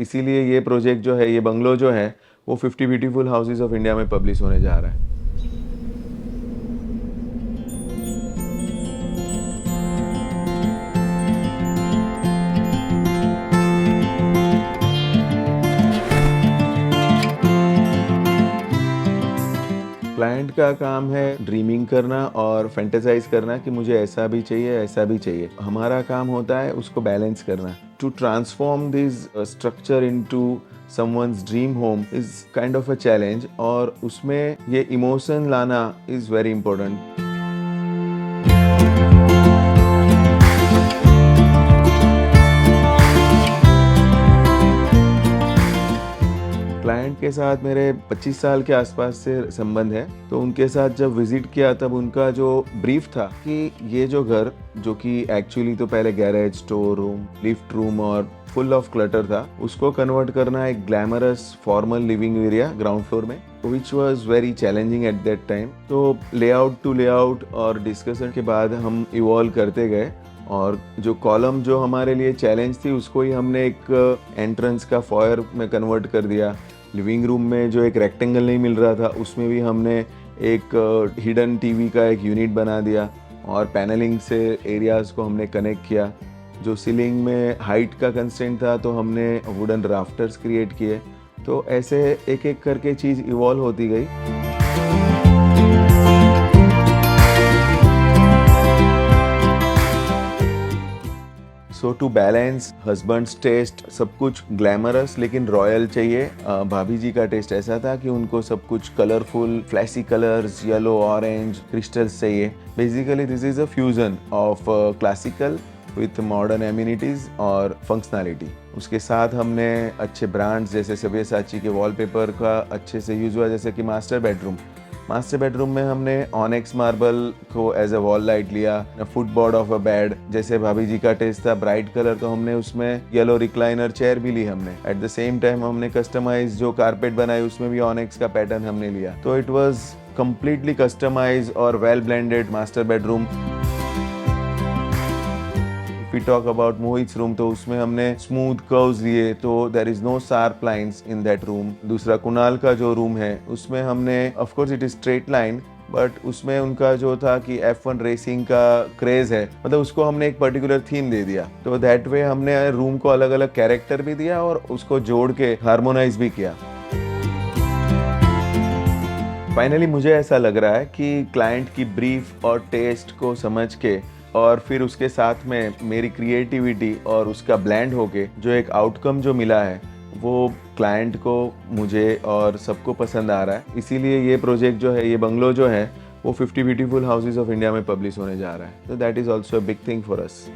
इसीलिए ये प्रोजेक्ट जो है, ये बंगलो जो है, वो 50 ब्यूटीफुल हाउसेस ऑफ इंडिया में पब्लिश होने जा रहा है। क्लाइंट का काम है ड्रीमिंग करना और फैंटेसाइज करना कि मुझे ऐसा भी चाहिए, ऐसा भी चाहिए। हमारा काम होता है उसको बैलेंस करना। To transform this structure into someone's dream home is kind of a challenge, और उसमें ये इमोशन लाना इज वेरी इंपॉर्टेंट। क्लाइंट के साथ मेरे 25 साल के आसपास से संबंध है। तो उनके साथ जब विजिट किया तब उनका जो ब्रीफ था कि ये जो घर, जो कि एक्चुअली तो पहले garage, store room, lift room और फुल ऑफ क्लटर था, उसको कन्वर्ट करना एक glamorous formal living area ground floor में, which was very challenging at that time. तो लेआउट टू लेआउट और डिस्कशन के बाद हम इवॉल्व करते गए, और जो कॉलम जो हमारे लिए चैलेंज थी उसको ही हमने एक एंट्रेंस का फॉयर में कन्वर्ट कर दिया। लिविंग रूम में जो एक रेक्टेंगल नहीं मिल रहा था, उसमें भी हमने एक हिडन टीवी का एक यूनिट बना दिया, और पैनलिंग से एरियाज़ को हमने कनेक्ट किया। जो सीलिंग में हाइट का कंस्ट्रेंट था तो हमने वुडन राफ्टर्स क्रिएट किए। तो ऐसे एक एक करके चीज़ इवॉल्व होती गई। सो टू बैलेंस हस्बैंड्स टेस्ट, सब कुछ ग्लैमरस लेकिन रॉयल चाहिए। भाभी जी का टेस्ट ऐसा था कि उनको सब कुछ colourful, flashy colours, yellow, orange, crystals चाहिए। Basically this is a fusion of classical with modern amenities और फंक्शनैलिटी। उसके साथ हमने अच्छे ब्रांड्स जैसे सब्यसाची के वॉलपेपर का अच्छे से यूज हुआ, जैसे कि मास्टर बेडरूम में हमने ऑनेक्स मार्बल को एज अ वॉल लाइट लिया। फुटबोर्ड ऑफ अ बेड, जैसे भाभी जी का टेस्ट था ब्राइट कलर, तो हमने उसमें येलो रिक्लाइनर चेयर भी ली हमने। एट द सेम टाइम हमने कस्टमाइज जो कारपेट बनाई उसमें भी ऑनेक्स का पैटर्न हमने लिया। तो इट वाज कंप्लीटली कस्टमाइज और well blended master bedroom. We talk about Mohit's room, तो उसमें हमने स्मूथ कर्व्स लिए, तो there is no sharp lines in that room. दूसरा कुणाल का जो रूम है उसमें हमने, of course it is straight line, but उसमें उनका जो था कि F1 रेसिंग का क्रेज है, मतलब उसको हमने एक पर्टिकुलर थीम दे दिया। तो दैट वे हमने रूम को अलग अलग कैरेक्टर भी दिया और उसको जोड़ के हार्मोनाइज भी किया। फाइनली मुझे ऐसा लग रहा है कि क्लाइंट की ब्रीफ और टेस्ट को समझ के, और फिर उसके साथ में मेरी क्रिएटिविटी और उसका ब्लेंड होके जो एक आउटकम जो मिला है, वो क्लाइंट को, मुझे और सबको पसंद आ रहा है। इसीलिए ये प्रोजेक्ट जो है, ये बंगलो जो है, वो 50 ब्यूटीफुल हाउसेस ऑफ इंडिया में पब्लिश होने जा रहा है। तो that is also a big thing for us.